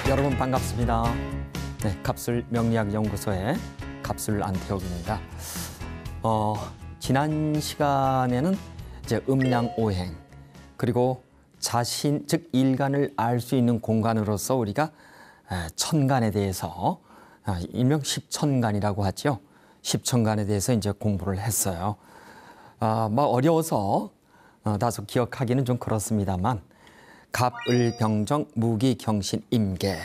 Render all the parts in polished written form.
여러분 반갑습니다. 네, 갑술 명리학 연구소의 갑술 안태욱입니다. 지난 시간에는 이제 음양오행 그리고 자신 즉 일간을 알 수 있는 공간으로서 우리가 천간에 대해서 일명 십천간이라고 하죠. 십천간에 대해서 이제 공부를 했어요. 어려워서 다소 기억하기는 좀 그렇습니다만 갑, 을, 병정, 무기, 경신, 임계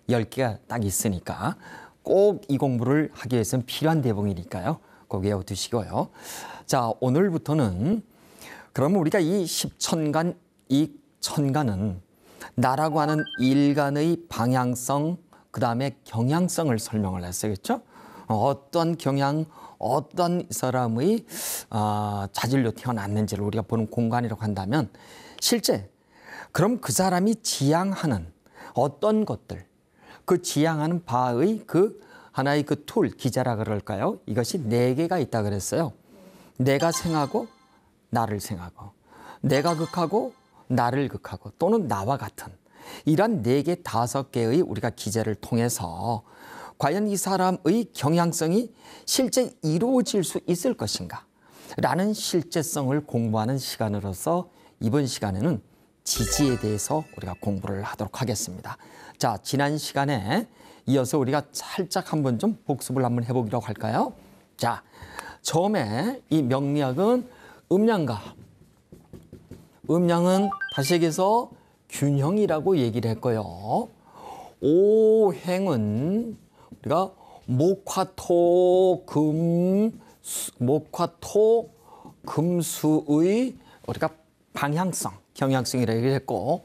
10개가 딱 있으니까 꼭 이 공부를 하기 위해서는 필요한 대목이니까요. 꼭 외워두시고요. 자, 오늘부터는 그러면 우리가 이 십천간, 이 천간은 나라고 하는 일간의 방향성, 그 다음에 경향성을 설명을 했어요. 그렇죠? 어떤 경향, 어떤 사람의 자질로 태어났는지를 우리가 보는 공간이라고 한다면 실제 그럼 그 사람이 지향하는 어떤 것들, 그 지향하는 바의 그 하나의 그 툴, 기자라 그럴까요? 이것이 4개가 있다 그랬어요. 내가 생하고 나를 생하고, 내가 극하고 나를 극하고, 또는 나와 같은 이런 4개, 5개의 우리가 기제를 통해서 과연 이 사람의 경향성이 실제 이루어질 수 있을 것인가 라는 실제성을 공부하는 시간으로서 이번 시간에는 지지에 대해서 우리가 공부를 하도록 하겠습니다. 자, 지난 시간에 이어서 우리가 살짝 한번 좀 복습을 한번 해보기로 할까요? 자, 처음에 이 명리학은 음양가. 음양은 다시 얘기해서 균형이라고 얘기를 했고요. 오행은 우리가 목화토 금수의 우리가 방향성, 경향성이라고 얘기를 했고,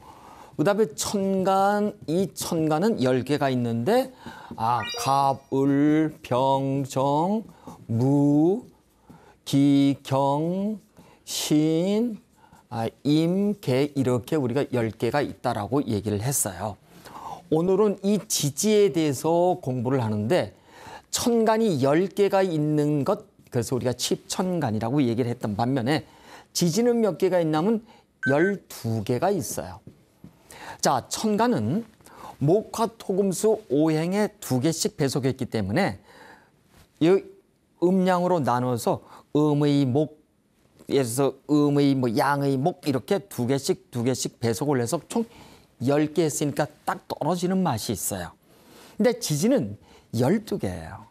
그 다음에 천간, 이 천간은 10개가 있는데 갑, 을, 병정, 무, 기, 경, 신, 임, 계 이렇게 우리가 10개가 있다라고 얘기를 했어요. 오늘은 이 지지에 대해서 공부를 하는데 천간이 10개가 있는 것, 그래서 우리가 십천간이라고 얘기를 했던 반면에 지지는 몇 개가 있냐면 12개가 있어요. 자, 천간은 목화토금수 오행에 2개씩 배속했기 때문에 이 음양으로 나눠서 음의 목에서 음의 양의 목 이렇게 2개씩 배속을 해서 총 10개 했으니까 딱 떨어지는 맛이 있어요. 근데 지지는 12개예요.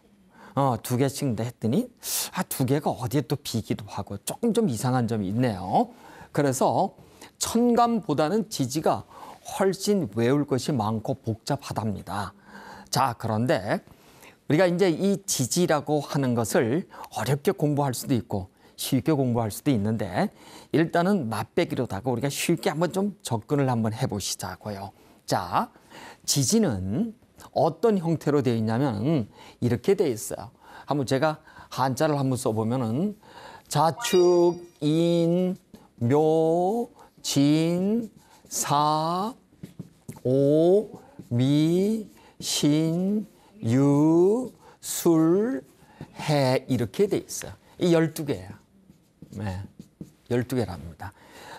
2개씩 했더니 2개가 어디에 또 비기도 하고 조금 좀 이상한 점이 있네요. 그래서 천간보다는 지지가 훨씬 외울 것이 많고 복잡하답니다. 자, 그런데 우리가 이제 이 지지라고 하는 것을 어렵게 공부할 수도 있고 쉽게 공부할 수도 있는데 일단은 맛배기로다가 우리가 쉽게 한번 좀 접근을 한번 해보시자고요. 자, 지지는 어떤 형태로 되어 있냐면 이렇게 되어 있어요. 한번 제가 한자를 한번 써보면은 자축, 인, 묘, 진, 사, 오, 미, 신, 유, 술, 해 이렇게 돼 있어요. 이 12개예요. 네, 12개랍니다.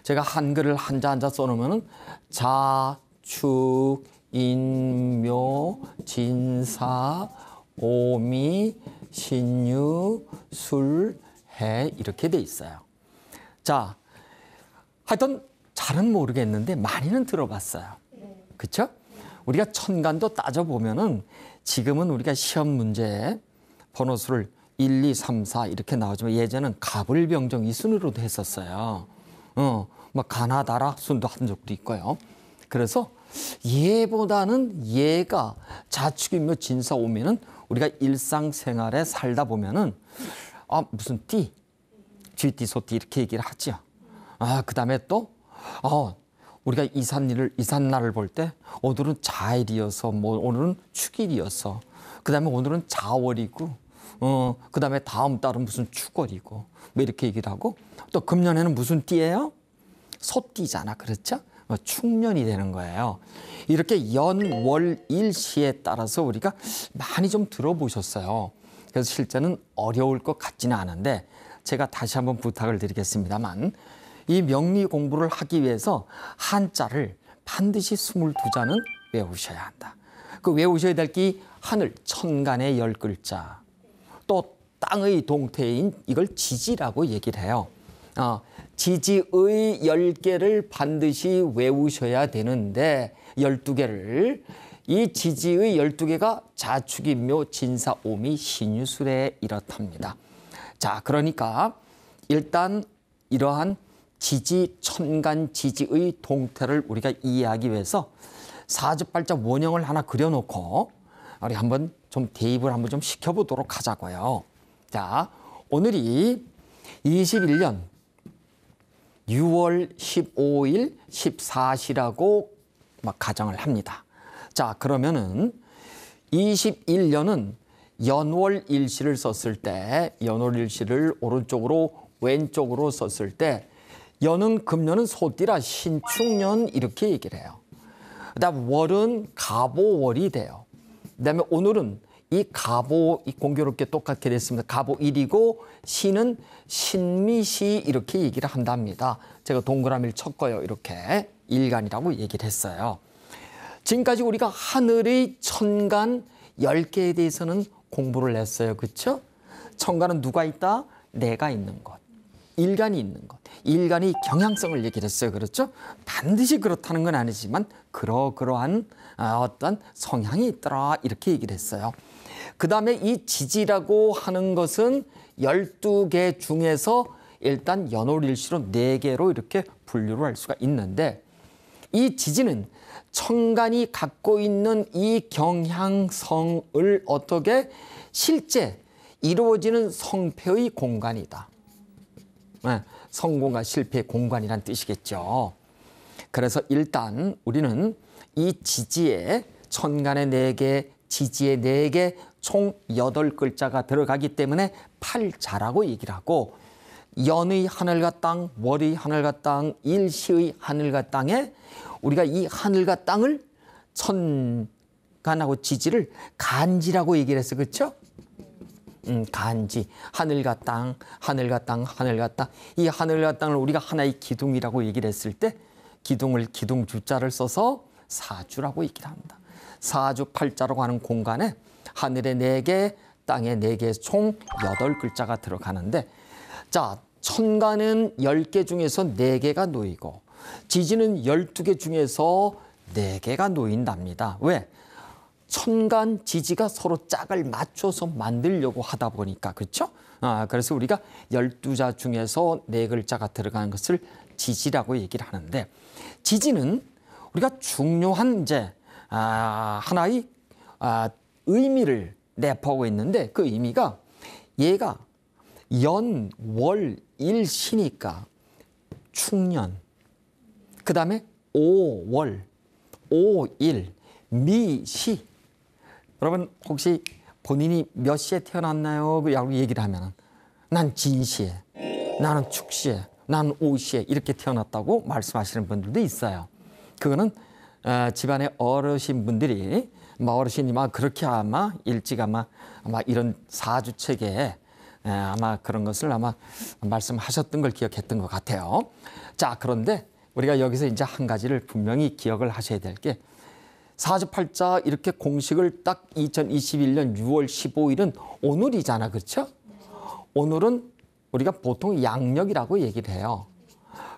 제가 한글을 한자 써놓으면 자, 축, 인, 묘, 진, 사, 오, 미, 신, 유, 술, 해 이렇게 돼 있어요. 자, 하여튼 잘은 모르겠는데 많이는 들어봤어요. 그렇죠? 우리가 천간도 따져보면은 지금은 우리가 시험 문제에 번호수를 1, 2, 3, 4 이렇게 나오지만 예전에는 갑을, 병정 이 순으로도 했었어요. 가나다라 순도 한 적도 있고요. 그래서 얘보다는 얘가 자축이며 진사 오면은 우리가 일상생활에 살다 보면은 무슨 띠, 쥐띠, 소띠 이렇게 얘기를 하죠. 그다음에 또 우리가 이삿날을 볼 때 오늘은 자일이어서 오늘은 축일이어서 그다음에 오늘은 자월이고 그다음에 다음 달은 무슨 축월이고 이렇게 얘기를 하고 또 금년에는 무슨 띠예요? 소띠잖아. 그렇죠? 축년이 되는 거예요. 이렇게 연, 월, 일, 시에 따라서 우리가 많이 좀 들어보셨어요. 그래서 실제는 어려울 것 같지는 않은데 제가 다시 한번 부탁을 드리겠습니다만 이 명리 공부를 하기 위해서 한자를 반드시 22자는 외우셔야 한다. 그 외우셔야 될 게 하늘, 천간의 10글자. 또 땅의 동태인 이걸 지지라고 얘기를 해요. 지지의 10개를 반드시 외우셔야 되는데 12개를 이 지지의 12개가 자축인묘, 진사, 오미, 신유술에 이렇답니다. 자, 그러니까 일단 이러한 지지, 천간 지지의 동태를 우리가 이해하기 위해서 사주팔자 원형을 하나 그려놓고 우리 한번 좀 대입을 한번 좀 시켜보도록 하자고요. 자, 오늘이 21년 6월 15일 14시라고 막 가정을 합니다. 자, 그러면은 21년은 연월일시를 썼을 때, 연월일시를 오른쪽으로 왼쪽으로 썼을 때 연은 금년은 소띠라 신축년 이렇게 얘기를 해요. 그다음 월은 갑오월이 돼요. 그다음에 오늘은 이 갑오 공교롭게 똑같게 됐습니다. 갑오일이고 시는 신미시 이렇게 얘기를 한답니다. 제가 동그라미를 쳤고요. 이렇게 일간이라고 얘기를 했어요. 지금까지 우리가 하늘의 천간 10개에 대해서는 공부를 했어요. 그렇죠? 천간은 누가 있다? 내가 있는 것. 일간이 있는 것. 일간이 경향성을 얘기를 했어요. 그렇죠? 반드시 그렇다는 건 아니지만 그러한 어떤 성향이 있더라 이렇게 얘기를 했어요. 그다음에 이 지지라고 하는 것은 12개 중에서 일단 연월일시로 4개로 이렇게 분류를 할 수가 있는데 이 지지는 천간이 갖고 있는 이 경향성을 어떻게 실제 이루어지는 성패의 공간이다. 네, 성공과 실패의 공간이란 뜻이겠죠. 그래서 일단 우리는 이 지지에 천간의 4개, 지지의 4개, 총 8글자가 들어가기 때문에 팔자라고 얘기를 하고 연의 하늘과 땅, 월의 하늘과 땅, 일시의 하늘과 땅에 우리가 이 하늘과 땅을 천간하고 지지를 간지라고 얘기를 했어. 그렇죠? 간지. 하늘과 땅, 하늘과 땅, 하늘과 땅. 이 하늘과 땅을 우리가 하나의 기둥이라고 얘기를 했을 때 기둥을 기둥 주자를 써서 사주라고 얘기를 합니다. 사주 팔자라고 하는 공간에 하늘에 4개, 땅에 4개 총 8글자가 들어가는데 자, 천간은 10개 중에서 4개가 놓이고 지지는 12개 중에서 4개가 놓인답니다. 왜? 천간 지지가 서로 짝을 맞춰서 만들려고 하다 보니까 그렇죠? 그래서 우리가 12자 중에서 4글자가 들어가는 것을 지지라고 얘기를 하는데 지지는 우리가 중요한 이제 하나의 의미를 내포하고 있는데 그 의미가 얘가 연, 월, 일, 시니까 축년 그 다음에 오월, 오일, 미시 여러분 혹시 본인이 몇 시에 태어났나요? 그 얘기를 하면 난 진시에, 나는 축시에, 나는 오시에 이렇게 태어났다고 말씀하시는 분들도 있어요. 그거는 집안의 어르신분들이 어르신이 그렇게 아마 일찍 아마 이런 사주책에 아마 그런 것을 아마 말씀하셨던 걸 기억했던 것 같아요. 자, 그런데 우리가 여기서 이제 한 가지를 분명히 기억을 하셔야 될 게 사주팔자 이렇게 공식을 딱 2021년 6월 15일은 오늘이잖아. 그렇죠? 오늘은 우리가 보통 양력이라고 얘기를 해요.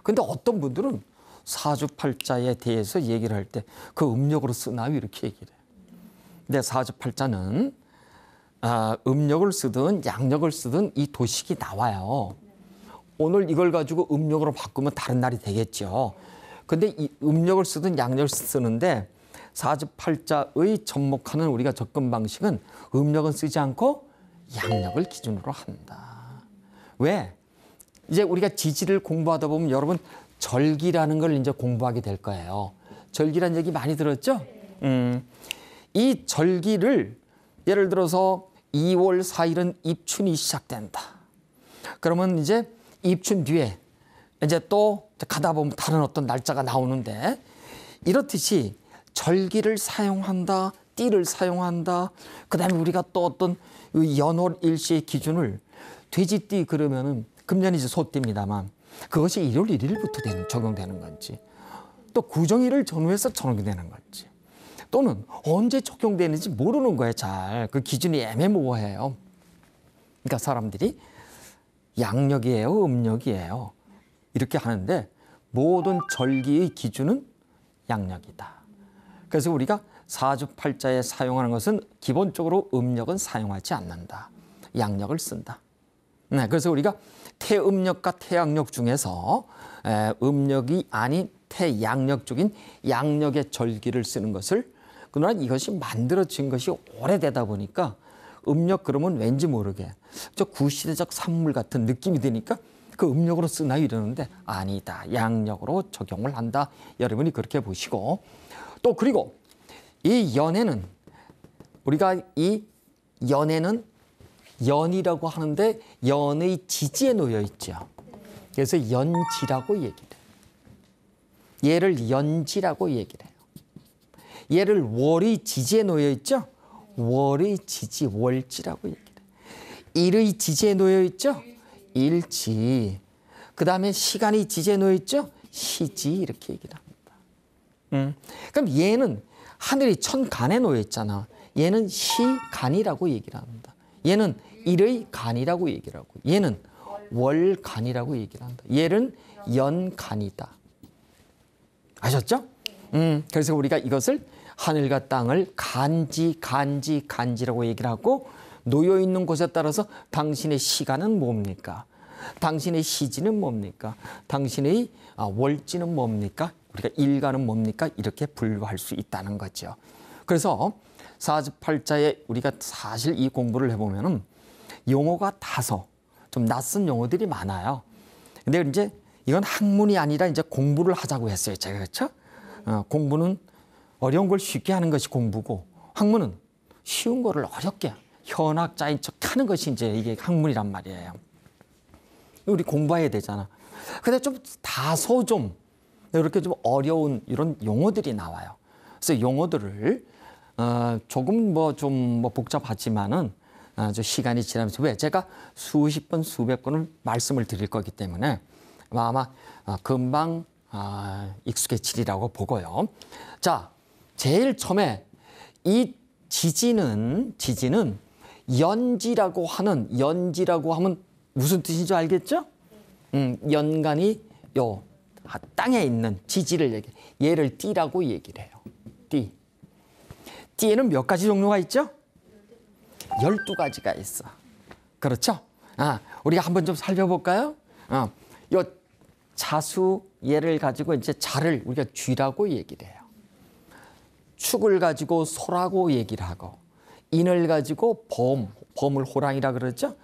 근데 어떤 분들은 사주팔자에 대해서 얘기를 할 때 그 음력으로 쓰나요? 이렇게 얘기를 해요. 근데 사주팔자는 음력을 쓰든 양력을 쓰든 이 도식이 나와요. 오늘 이걸 가지고 음력으로 바꾸면 다른 날이 되겠죠. 근데 이 음력을 쓰든 양력을 쓰는데 사주팔자의 접목하는 우리가 접근 방식은 음력은 쓰지 않고 양력을 기준으로 한다. 왜? 이제 우리가 지지를 공부하다 보면 여러분 절기라는 걸 이제 공부하게 될 거예요. 절기란 얘기 많이 들었죠? 이 절기를 예를 들어서 2월 4일은 입춘이 시작된다. 그러면 이제 입춘 뒤에 이제 또 가다 보면 다른 어떤 날짜가 나오는데 이렇듯이 절기를 사용한다, 띠를 사용한다. 그다음에 우리가 또 어떤 연월 일시의 기준을 돼지띠 그러면은 금년이 이제 소띠입니다만 그것이 1월 1일부터 적용되는 건지 또 구정일을 전후해서 적용되는 건지 또는 언제 적용되는지 모르는 거예요. 잘. 그 기준이 애매모호해요. 그러니까 사람들이 양력이에요, 음력이에요. 이렇게 하는데 모든 절기의 기준은 양력이다. 그래서 우리가 사주팔자에 사용하는 것은 기본적으로 음력은 사용하지 않는다. 양력을 쓴다. 네, 그래서 우리가 태음력과 태양력 중에서 음력이 아닌 태양력 쪽인 양력의 절기를 쓰는 것을, 그러나 이것이 만들어진 것이 오래되다 보니까 음력 그러면 왠지 모르게 저 구시대적 산물 같은 느낌이 드니까 그 음력으로 쓰나 이러는데 아니다. 양력으로 적용을 한다. 여러분이 그렇게 보시고, 또 그리고 이 연에는 우리가 이 연에는 연이라고 하는데 연의 지지에 놓여 있죠. 그래서 연지라고 얘기를 해요. 얘를 연지라고 얘기를 해요. 얘를 월의 지지에 놓여 있죠. 월의 지지, 월지라고 얘기를 해요. 일의 지지에 놓여 있죠. 일지. 그 다음에 시간이 지지에 놓여 있죠. 시지, 이렇게 얘기를 합니다. 그럼 얘는 하늘이 천간에 놓여 있잖아. 얘는 시간이라고 얘기를 합니다. 얘는 일의 간이라고 얘기를 하고, 얘는 월간이라고 얘기를 한다. 얘는 연간이다. 아셨죠? 그래서 우리가 이것을 하늘과 땅을 간지라고 얘기를 하고, 놓여 있는 곳에 따라서 당신의 시간은 뭡니까? 당신의 시지는 뭡니까? 당신의 월지는 뭡니까? 우리가 일간은 뭡니까? 이렇게 분류할 수 있다는 거죠. 그래서 사주팔자에 우리가 사실 이 공부를 해보면은 용어가 다소 좀 낯선 용어들이 많아요. 근데 이제 이건 학문이 아니라 이제 공부를 하자고 했어요. 제가 그렇죠? 공부는 어려운 걸 쉽게 하는 것이 공부고, 학문은 쉬운 거를 어렵게 현학자인 척 하는 것이 이제 이게 학문이란 말이에요. 우리 공부해야 되잖아. 근데 좀 다소 좀 이렇게 좀 어려운 이런 용어들이 나와요. 그래서 용어들을 조금 좀 복잡하지만은 저 시간이 지나면서, 왜 제가 수십 번 수백 번을 말씀을 드릴 거기 때문에 아마 금방 익숙해지리라고 보고요. 자, 제일 처음에 이 지지는 연지라고 하면 무슨 뜻인 줄 알겠죠? 연간이 요 땅에 있는 지지를 얘기해. 얘를 띠라고 얘기를 해요. 띠. 띠에는 몇 가지 종류가 있죠? 12가지가 있어. 그렇죠? 우리가 한번 좀 살펴볼까요? 요 자수 얘를 가지고 이제 자를 우리가 쥐라고 얘기를 해요. 축을 가지고 소라고 얘기를 하고, 인을 가지고 범을 호랑이라 그러죠?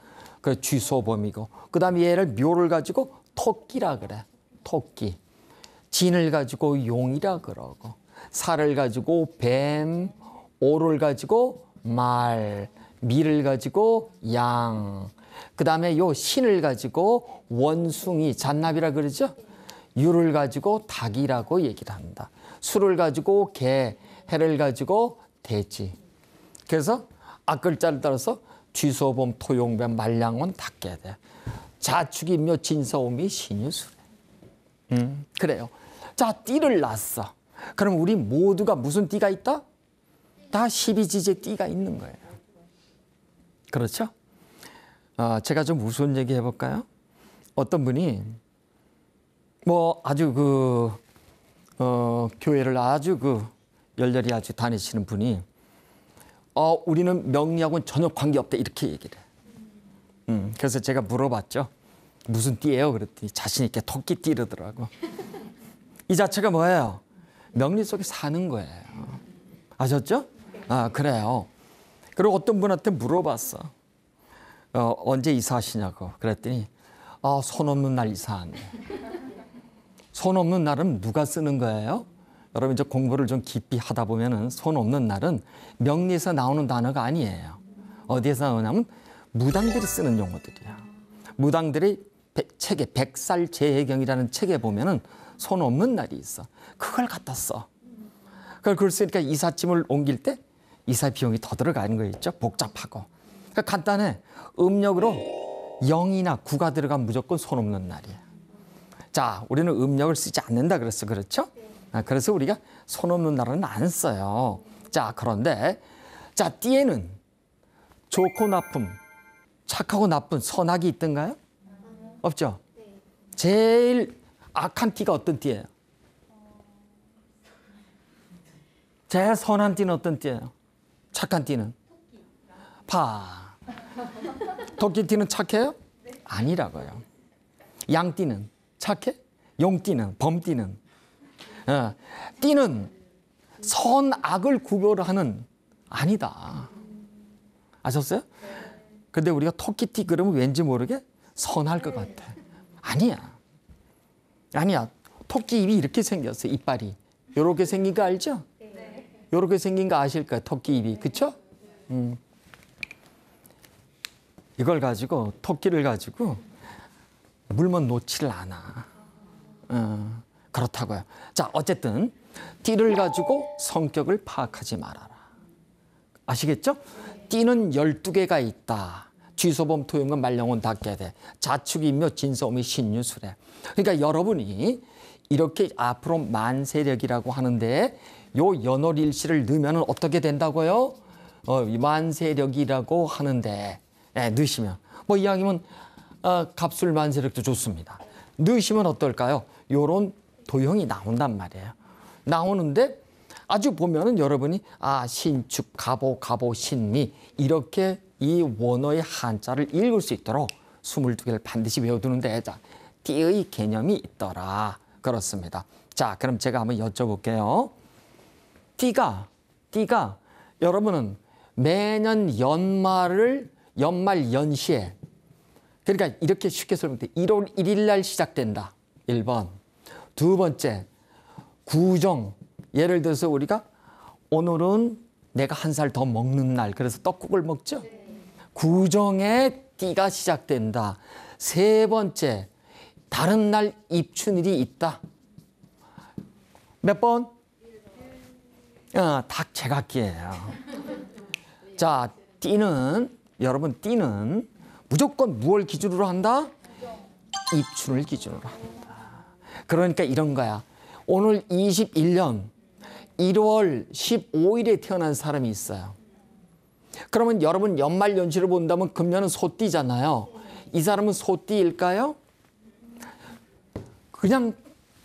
그 쥐소범이고, 그 다음에 얘를 묘를 가지고 토끼라 그래. 토끼. 진을 가지고 용이라 그러고, 살을 가지고 뱀, 오를 가지고 말, 미를 가지고 양, 그 다음에 요 신을 가지고 원숭이, 잔나비라 그러죠? 유를 가지고 닭이라고 얘기를 한다. 수를 가지고 개, 해를 가지고 돼지. 그래서 앞글자를 따라서 쥐소범, 토용뱀, 말량원, 닭개대. 자축이 묘, 진서오미, 신유수래. 그래요. 자, 띠를 놨어. 그럼 우리 모두가 무슨 띠가 있다? 다 12지지의 띠가 있는 거예요. 그렇죠? 제가 좀 무슨 얘기 해볼까요? 어떤 분이 아주 교회를 아주 열렬히 아주 다니시는 분이 우리는 명리하고는 전혀 관계없다 이렇게 얘기를 해요. 그래서 제가 물어봤죠. 무슨 띠예요? 그랬더니 자신 있게 토끼띠 이러더라고. 이 자체가 뭐예요? 명리 속에 사는 거예요. 아셨죠? 그래요. 그리고 어떤 분한테 물어봤어. 언제 이사하시냐고. 그랬더니 손 없는 날 이사하네. 손 없는 날은 누가 쓰는 거예요? 여러분 이제 공부를 좀 깊이 하다 보면은 손 없는 날은 명리에서 나오는 단어가 아니에요. 어디에서 나오냐면 무당들이 쓰는 용어들이야. 무당들이 책에 백살제해경이라는 책에 보면은 손 없는 날이 있어. 그걸 갖다 써. 그걸 쓰니까 이삿짐을 옮길 때 이사 비용이 더 들어가는 거 있죠. 복잡하고. 그러니까 간단해. 음력으로 0이나 9가 들어가면 무조건 손 없는 날이야. 자, 우리는 음력을 쓰지 않는다 그랬어. 그렇죠? 그래서 우리가 손 없는 날은 안 써요. 자, 그런데 자, 띠에는 좋고 나쁨, 착하고 나쁜 선악이 있던가요? 없죠? 제일 악한 띠가 어떤 띠예요? 제일 선한 띠는 어떤 띠예요? 착한 띠는? 파. 토끼띠는 착해요? 아니라고요. 양띠는 착해? 용띠는? 범띠는? 띠는 선악을 구별하는 아니다. 아셨어요? 근데 우리가 토끼띠 그러면 왠지 모르게 선할 것 같아. 아니야. 아니야. 토끼 입이 이렇게 생겼어. 이빨이. 요렇게 생긴 거 알죠? 요렇게 생긴 거 아실 거예요. 토끼 입이. 그쵸? 이걸 가지고 토끼를 가지고 물면 놓지를 않아. 그렇다고요. 자, 어쨌든 띠를 가지고 성격을 파악하지 말아라. 아시겠죠? 띠는 12개가 있다. 쥐소범, 토용은, 말령은, 닭개대, 자축이며 진소음이 신유술에. 그러니까 여러분이 이렇게 앞으로 만세력이라고 하는데 요 연월일시를 넣으면 어떻게 된다고요? 만세력이라고 하는데 넣으시면 뭐 이왕이면 갑술 만세력도 좋습니다. 넣으시면 어떨까요? 요런 도형이 나온단 말이에요. 나오는데 아주 보면은 여러분이 신축, 갑오, 신미 이렇게 이 원어의 한자를 읽을 수 있도록 22개를 반드시 외워두는데 자, 띠의 개념이 있더라. 그렇습니다. 자, 그럼 제가 한번 여쭤볼게요. 띠가 여러분은 매년 연말 연시에 그러니까 이렇게 쉽게 설명돼. 1월 1일 날 시작된다. 1번. 두 번째, 구정. 예를 들어서 우리가 오늘은 내가 한 살 더 먹는 날. 그래서 떡국을 먹죠. 구정에 띠가 시작된다. 세 번째, 다른 날 입춘일이 있다. 몇 번? 딱 제각기예요. 자, 여러분 띠는 무조건 무엇을 기준으로 한다? 입춘을 기준으로 한다. 그러니까 이런 거야. 오늘 21년 1월 15일에 태어난 사람이 있어요. 그러면 여러분 연말연시를 본다면 금년은 소띠잖아요. 이 사람은 소띠일까요? 그냥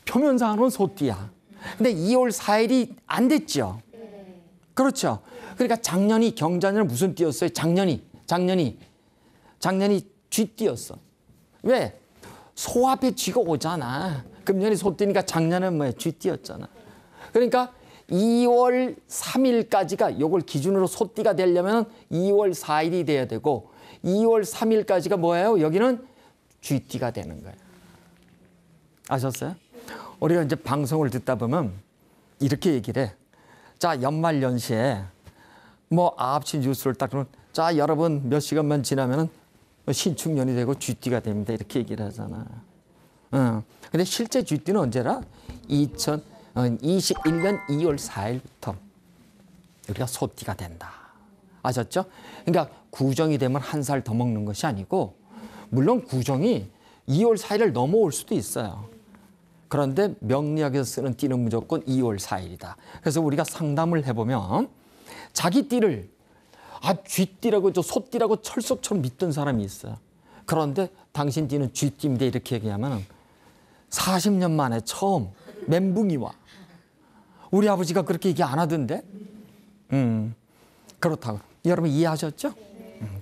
표면상으로는 소띠야. 근데 2월 4일이 안 됐죠. 그렇죠. 그러니까 작년이 경자년 무슨 띠였어요? 작년이 쥐띠였어. 왜? 소 앞에 쥐가 오잖아. 금년이 소띠니까 작년은 뭐야? 쥐띠였잖아. 그러니까 2월 3일까지가 요걸 기준으로 소띠가 되려면 2월 4일이 돼야 되고 2월 3일까지가 뭐예요? 여기는 쥐띠가 되는 거예요. 아셨어요? 우리가 이제 방송을 듣다 보면 이렇게 얘기를 해. 자, 연말연시에 뭐 9시 뉴스를 딱 그러면 자, 여러분 몇 시간만 지나면은 신축년이 되고 쥐띠가 됩니다. 이렇게 얘기를 하잖아. 근데 실제 쥐띠는 언제라? 2021년 2월 4일부터 우리가 소띠가 된다. 아셨죠? 그러니까 구정이 되면 한 살 더 먹는 것이 아니고 물론 구정이 2월 4일을 넘어올 수도 있어요. 그런데 명리학에서 쓰는 띠는 무조건 2월 4일이다. 그래서 우리가 상담을 해보면 자기 띠를 쥐띠라고 소띠라고 철석처럼 믿던 사람이 있어요. 그런데 당신 띠는 쥐띠인데 이렇게 얘기하면 40년 만에 처음 멘붕이 와. 우리 아버지가 그렇게 얘기 안 하던데? 그렇다고. 여러분 이해하셨죠?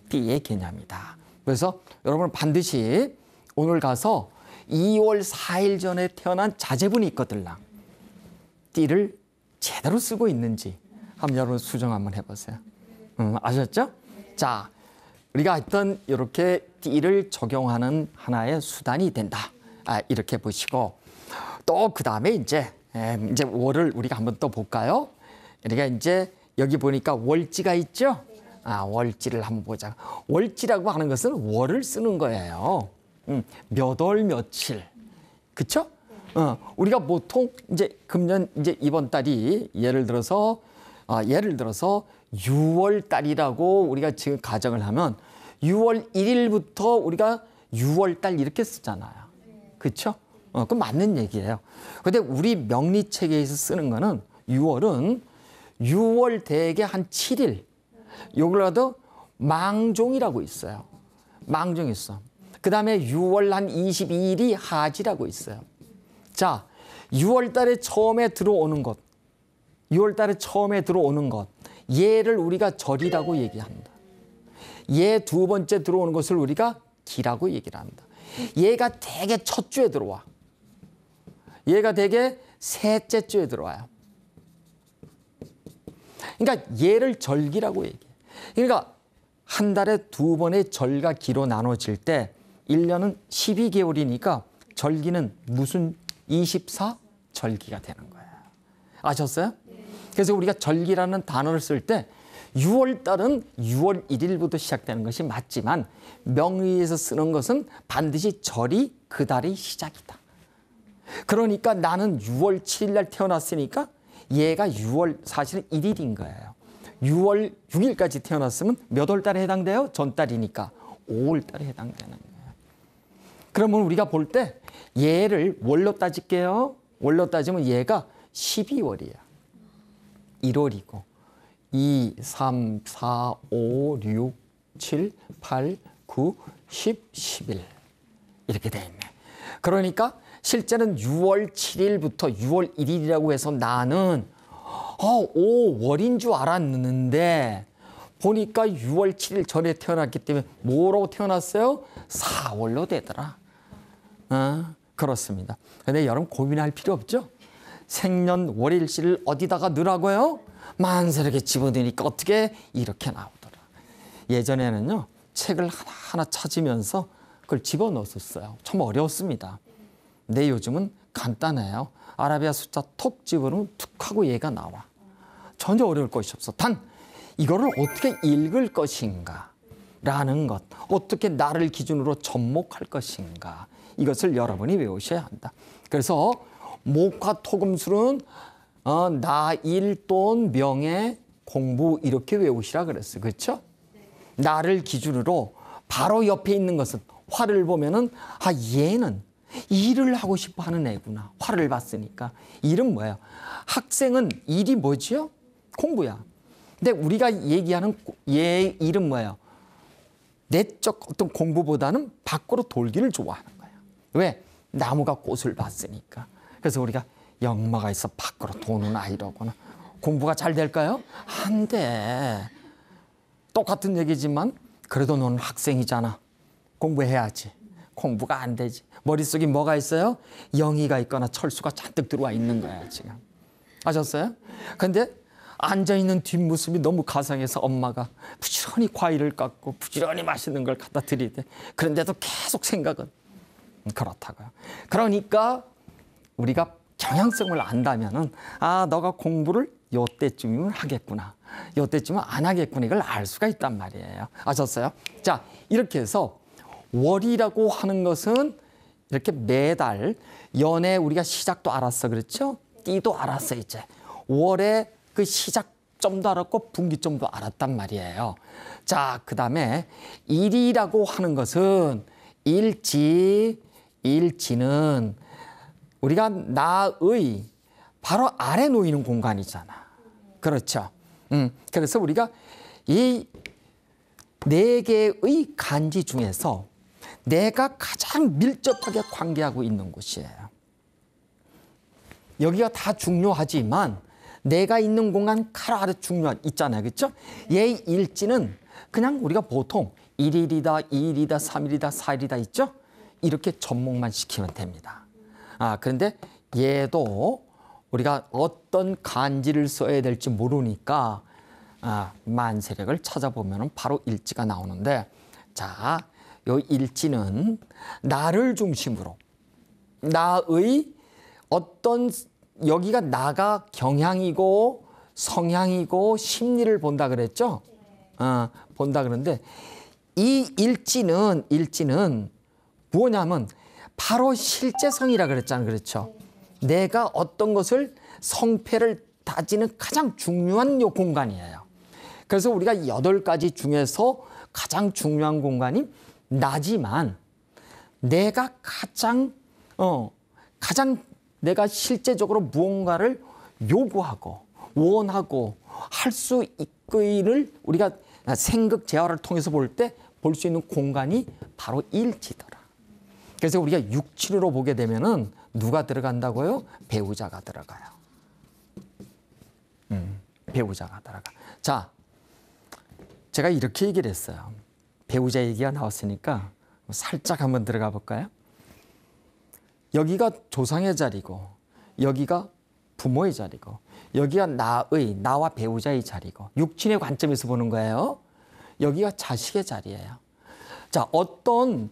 띠의 개념이다. 그래서 여러분은 반드시 오늘 가서 2월 4일 전에 태어난 자제분이 있거든요. 띠를 제대로 쓰고 있는지 한번 여러분 수정 한번 해보세요. 아셨죠? 자, 우리가 하여튼 이렇게 띠를 적용하는 하나의 수단이 된다. 이렇게 보시고 또 그 다음에 이제 월을 우리가 한번 또 볼까요? 우리가 이제 여기 보니까 월지가 있죠? 월지를 한번 보자. 월지라고 하는 것은 월을 쓰는 거예요. 몇 월 며칠. 그쵸? 우리가 보통 이제 금년 이제 이번 달이 예를 들어서 6월 달이라고 우리가 지금 가정을 하면 6월 1일부터 우리가 6월 달 이렇게 쓰잖아요. 그쵸? 그건 맞는 얘기예요. 근데 우리 명리 체계에서 쓰는 거는 6월은 6월 대개 한 7일. 요걸로도 망종이라고 있어요. 망종이 있어. 그 다음에 6월 한 22일이 하지라고 있어요. 자, 6월 달에 처음에 들어오는 것. 6월 달에 처음에 들어오는 것. 얘를 우리가 절이라고 얘기합니다. 얘 두 번째 들어오는 것을 우리가 기라고 얘기를 합니다. 얘가 대개 첫 주에 들어와. 얘가 대개 셋째 주에 들어와요. 그러니까 얘를 절기라고 얘기해요. 그러니까 한 달에 두 번의 절과 기로 나눠질 때 1년은 12개월이니까 절기는 무슨 24절기가 되는 거예요. 아셨어요? 그래서 우리가 절기라는 단어를 쓸 때 6월 달은 6월 1일부터 시작되는 것이 맞지만 명의에서 쓰는 것은 반드시 절이 그 달의 시작이다. 그러니까 나는 6월 7일 날 태어났으니까 얘가 6월 사실은 1일인 거예요. 6월 6일까지 태어났으면 몇 월 달에 해당돼요? 전달이니까 5월 달에 해당되는 거예요. 그러면 우리가 볼 때 얘를 월로 따질게요. 월로 따지면 얘가 12월이야. 1월이고 2, 3, 4, 5, 6, 7, 8, 9, 10, 11 이렇게 돼 있네. 그러니까 실제는 6월 7일부터 6월 1일이라고 해서 나는 5월인 줄 알았는데 보니까 6월 7일 전에 태어났기 때문에 뭐로 태어났어요? 4월로 되더라. 그렇습니다. 근데 여러분 고민할 필요 없죠? 생년월일씨를 어디다가 넣으라고요? 만세력에 집어넣으니까 어떻게 이렇게 나오더라. 예전에는요. 책을 하나하나 찾으면서 그걸 집어넣었어요. 참 어려웠습니다. 근데 요즘은 간단해요. 아라비아 숫자 톡 집어넣으면 툭 하고 얘가 나와. 전혀 어려울 것이 없어. 단 이거를 어떻게 읽을 것인가 라는 것. 어떻게 나를 기준으로 접목할 것인가. 이것을 여러분이 외우셔야 한다. 그래서 목화 토금술은 나, 일, 돈, 명예, 공부 이렇게 외우시라 그랬어요. 그렇죠? 나를 기준으로 바로 옆에 있는 것은 화를 보면은 얘는 일을 하고 싶어 하는 애구나. 화를 봤으니까. 일은 뭐예요? 학생은 일이 뭐지요? 공부야. 근데 우리가 얘기하는 얘 일은 뭐예요? 내적 어떤 공부보다는 밖으로 돌기를 좋아하는 거예요. 왜? 나무가 꽃을 봤으니까. 그래서 우리가 역마가 있어 밖으로 도는 아이라거나 공부가 잘 될까요? 안 돼. 똑같은 얘기지만 그래도 너는 학생이잖아. 공부해야지. 공부가 안 되지. 머릿속에 뭐가 있어요? 영희가 있거나 철수가 잔뜩 들어와 있는 거야 지금. 아셨어요? 근데 앉아있는 뒷모습이 너무 가상해서 엄마가 부지런히 과일을 깎고 부지런히 맛있는 걸 갖다 드리대. 그런데도 계속 생각은 그렇다고요. 그러니까 우리가 경향성을 안다면은 너가 공부를 요때쯤이면 하겠구나. 요때쯤은 안 하겠구나. 이걸 알 수가 있단 말이에요. 아셨어요? 자, 이렇게 해서 월이라고 하는 것은 이렇게 매달 연애 우리가 시작도 알았어. 그렇죠? 띠도 알았어 이제. 월의 그 시작점도 알았고 분기점도 알았단 말이에요. 자, 그다음에 일이라고 하는 것은 일지는 우리가 나의 바로 아래 놓이는 공간이잖아. 그렇죠? 그래서 우리가 이 네 개의 간지 중에서 내가 가장 밀접하게 관계하고 있는 곳이에요. 여기가 다 중요하지만 내가 있는 공간 칼 아래 있잖아요. 그렇죠? 얘 일지는 그냥 우리가 보통 1일이다, 2일이다, 3일이다, 4일이다 있죠? 이렇게 접목만 시키면 됩니다. 그런데 얘도 우리가 어떤 간지를 써야 될지 모르니까 만세력을 찾아보면 바로 일지가 나오는데, 자, 요 일지는 나를 중심으로 나의 어떤 여기가 나가 경향이고 성향이고 심리를 본다 그랬죠? 본다 그러는데 이 일지는 뭐냐면 바로 실제성이라 그랬잖아요. 그렇죠? 내가 어떤 것을 성패를 따지는 가장 중요한 요 공간이에요. 그래서 우리가 8가지 중에서 가장 중요한 공간이 나지만 내가 가장 내가 실제적으로 무언가를 요구하고 원하고 할 수 있기를 우리가 생극 재화를 통해서 볼 때 볼 수 있는 공간이 바로 일지더라. 그래서 우리가 육친으로 보게 되면은 누가 들어간다고요? 배우자가 들어가요. 배우자가 들어가. 자, 제가 이렇게 얘기를 했어요. 배우자 얘기가 나왔으니까 살짝 한번 들어가 볼까요? 여기가 조상의 자리고, 여기가 부모의 자리고, 여기가 나와 배우자의 자리고, 육친의 관점에서 보는 거예요. 여기가 자식의 자리예요. 자, 어떤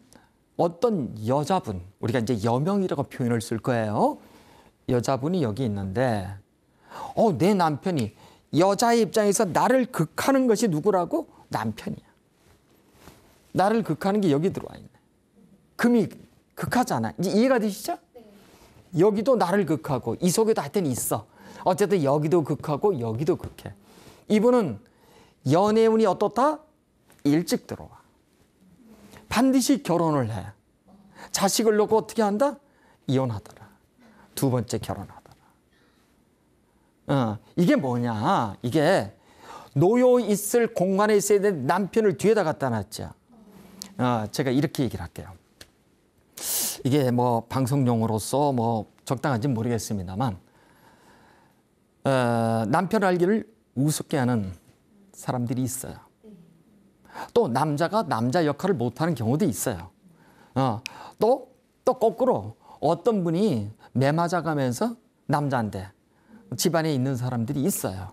여자분, 우리가 이제 여명이라고 표현을 쓸 거예요. 여자분이 여기 있는데, 내 남편이 여자의 입장에서 나를 극하는 것이 누구라고? 남편이야. 나를 극하는 게 여기 들어와 있네. 금이 극하잖아. 이제 이해가 되시죠? 여기도 나를 극하고 이 속에도 하여튼 있어. 어쨌든 여기도 극하고 여기도 극해. 이분은 연애운이 어떻다? 일찍 들어와. 반드시 결혼을 해. 자식을 놓고 어떻게 한다? 이혼하더라. 두 번째 결혼하더라. 이게 뭐냐? 이게 놓여 있을 공간에 있어야 되는 남편을 뒤에다 갖다 놨죠. 제가 이렇게 얘기를 할게요. 이게 뭐 방송용으로서 뭐 적당한지 모르겠습니다만, 남편 알기를 우습게 하는 사람들이 있어요. 또 남자가 남자 역할을 못하는 경우도 있어요. 또 거꾸로 어떤 분이 매 맞아가면서 남자인데 집안에 있는 사람들이 있어요.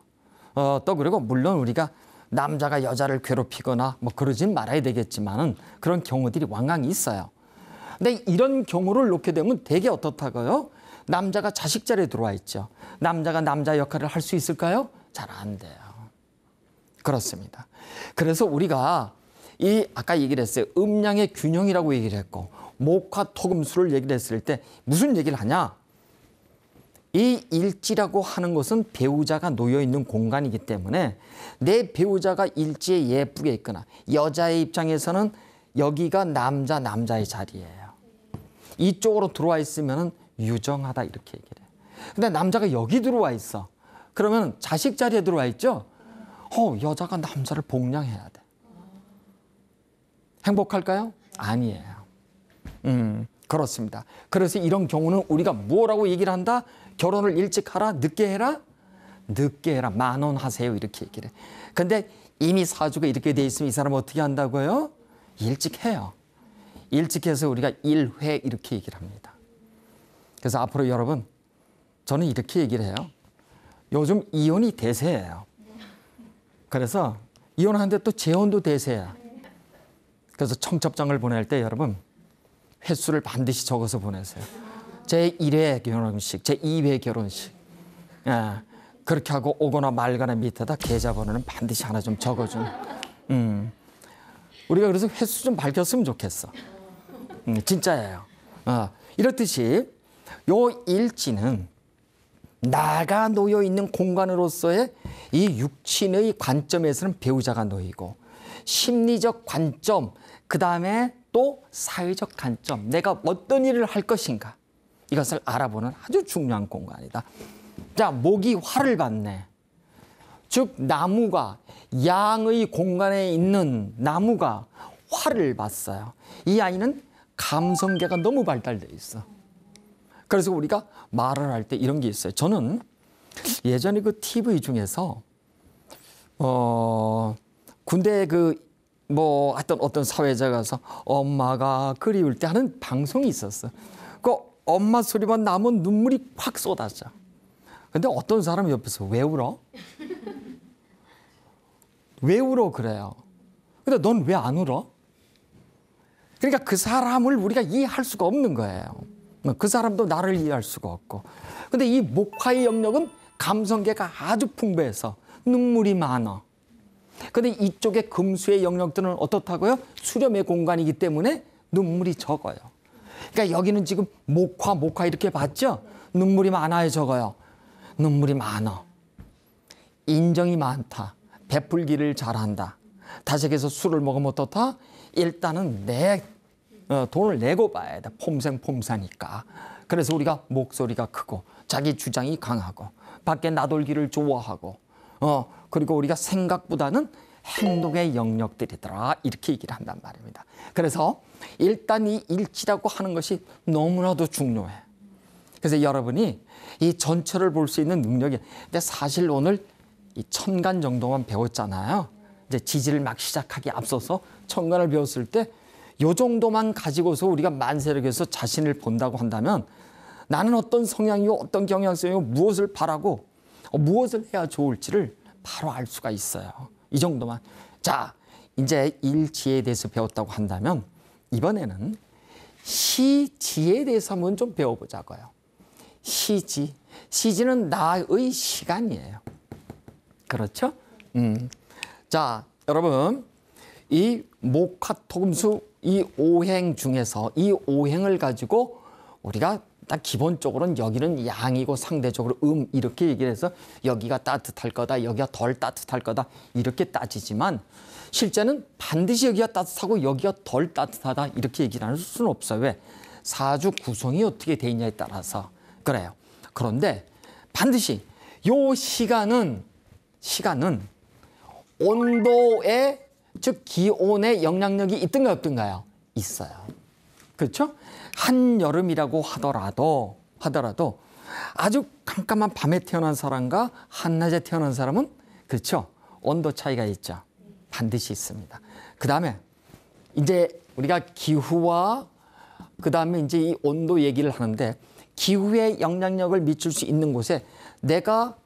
또 그리고 물론 우리가 남자가 여자를 괴롭히거나 뭐 그러진 말아야 되겠지만은 그런 경우들이 왕왕 있어요. 근데 이런 경우를 놓게 되면 되게 어떻다고요? 남자가 자식 자리에 들어와 있죠. 남자가 남자 역할을 할 수 있을까요? 잘 안 돼요. 그렇습니다. 그래서 우리가 아까 얘기를 했어요. 음양의 균형이라고 얘기를 했고, 목화 토금수를 얘기를 했을 때 무슨 얘기를 하냐? 이 일지라고 하는 것은 배우자가 놓여 있는 공간이기 때문에 내 배우자가 일지에 예쁘게 있거나, 여자의 입장에서는 여기가 남자의 자리예요. 이쪽으로 들어와 있으면 유정하다 이렇게 얘기를 해요. 근데 남자가 여기 들어와 있어. 그러면 자식 자리에 들어와 있죠? 여자가 남자를 복량해야 돼. 행복할까요? 아니에요. 그렇습니다. 그래서 이런 경우는 우리가 뭐라고 얘기를 한다? 결혼을 일찍 하라? 늦게 해라? 늦게 해라. 만원하세요. 이렇게 얘기를 해. 근데 이미 사주가 이렇게 돼 있으면 이 사람은 어떻게 한다고요? 일찍 해요. 일찍 해서 우리가 1회 이렇게 얘기를 합니다. 그래서 앞으로 여러분, 저는 이렇게 얘기를 해요. 요즘 이혼이 대세예요. 그래서 이혼하는데 또 재혼도 대세야. 그래서 청첩장을 보낼 때 여러분, 횟수를 반드시 적어서 보내세요. 제1회 결혼식, 제2회 결혼식. 그렇게 하고 오거나 말거나 밑에다 계좌번호는 반드시 하나 좀 적어준. 우리가 그래서 횟수 좀 밝혔으면 좋겠어. 진짜예요. 이렇듯이 요 일지는 나가 놓여 있는 공간으로서의 이 육친의 관점에서는 배우자가 놓이고, 심리적 관점, 그 다음에 또 사회적 관점, 내가 어떤 일을 할 것인가, 이것을 알아보는 아주 중요한 공간이다. 자, 목이 화를 받네. 즉 나무가, 양의 공간에 있는 나무가 화를 받어요. 이 아이는 감성계가 너무 발달돼 있어. 그래서 우리가 말을 할 때 이런 게 있어요. 저는 예전에 그 TV 중에서 군대 하여튼 어떤 사회자가 가서 엄마가 그리울 때 하는 방송이 있었어. 그 엄마 소리만 나면 눈물이 확 쏟아져. 근데 어떤 사람이 옆에서 왜 울어? 왜 울어? 그래요. 근데 넌 왜 안 울어? 그러니까 그 사람을 우리가 이해할 수가 없는 거예요. 그 사람도 나를 이해할 수가 없고. 근데 이 목화의 영역은 감성계가 아주 풍부해서 눈물이 많아. 근데 이쪽에 금수의 영역들은 어떻다고요? 수렴의 공간이기 때문에 눈물이 적어요. 그러니까 여기는 지금 목화 이렇게 봤죠? 눈물이 많아요, 적어요? 눈물이 많아. 인정이 많다. 베풀기를 잘한다. 다시 얘기해서 술을 먹으면 어떻다? 일단은 돈을 내고 봐야 돼. 폼생폼사니까. 그래서 우리가 목소리가 크고 자기 주장이 강하고 밖에 나돌기를 좋아하고 그리고 우리가 생각보다는 행동의 영역들이더라. 이렇게 얘기를 한단 말입니다. 그래서 일단 이 일지라고 하는 것이 너무나도 중요해. 그래서 여러분이 이 전체를 볼 수 있는 능력이, 근데 사실 오늘 이 천간 정도만 배웠잖아요. 이제 지지를 막 시작하기 앞서서 천간을 배웠을 때 요 정도만 가지고서 우리가 만세력에서 자신을 본다고 한다면 나는 어떤 성향이고 어떤 경향성이고 무엇을 바라고 무엇을 해야 좋을지를 바로 알 수가 있어요. 이 정도만. 자, 이제 일지에 대해서 배웠다고 한다면 이번에는 시지에 대해서 한번 좀 배워보자고요. 시지. 시지는 나의 시간이에요. 그렇죠? 자, 여러분, 이 목화토금수 이 오행 중에서 이 오행을 가지고 우리가 딱 기본적으로는 여기는 양이고 상대적으로 이렇게 얘기를 해서 여기가 따뜻할 거다, 여기가 덜 따뜻할 거다 이렇게 따지지만 실제는 반드시 여기가 따뜻하고 여기가 덜 따뜻하다 이렇게 얘기를 할 수는 없어요. 왜? 사주 구성이 어떻게 돼 있냐에 따라서 그래요. 그런데 반드시 요 시간은 온도의 즉 기온의 영향력이 있든가 없든가요? 있어요. 그렇죠? 한여름이라고 하더라도 아주 깜깜한 밤에 태어난 사람과 한낮에 태어난 사람은 그렇죠? 온도 차이가 있죠. 반드시 있습니다. 그다음에 이제 우리가 기후와 그다음에 이제 이 온도 얘기를 하는데 기후에 영향력을 미칠 수 있는 곳에 내가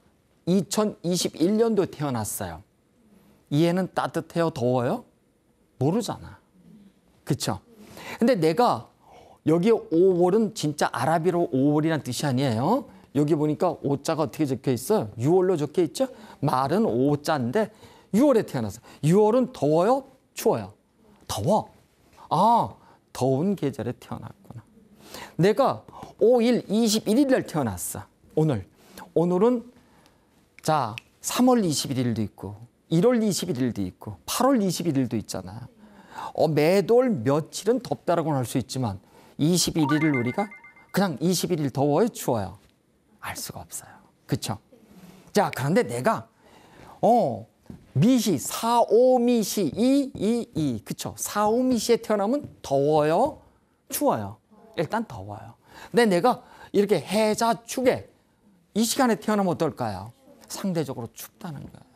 2021년도 태어났어요. 이 해는 따뜻해요? 더워요? 모르잖아. 그렇죠? 근데 내가 여기 5월은 진짜 아라비로 5월이라는 뜻이 아니에요. 여기 보니까 5자가 어떻게 적혀 있어요? 6월로 적혀 있죠? 말은 5자인데 6월에 태어났어. 6월은 더워요? 추워요? 더워. 아, 더운 계절에 태어났구나. 내가 5일 21일 날 태어났어. 오늘은 자 3월 21일도 있고 1월 21일도 있고 8월 21일도 있잖아요. 매달 며칠은 덥다라고는 할 수 있지만 21일을 우리가 그냥 21일 더워요? 추워요? 알 수가 없어요. 그렇죠? 자, 그런데 내가 미시, 4,5미시, 2, 그렇죠? 4,5미시에 태어나면 더워요? 추워요? 일단 더워요. 근데 내가 이렇게 해자축에 이 시간에 태어나면 어떨까요? 상대적으로 춥다는 거예요.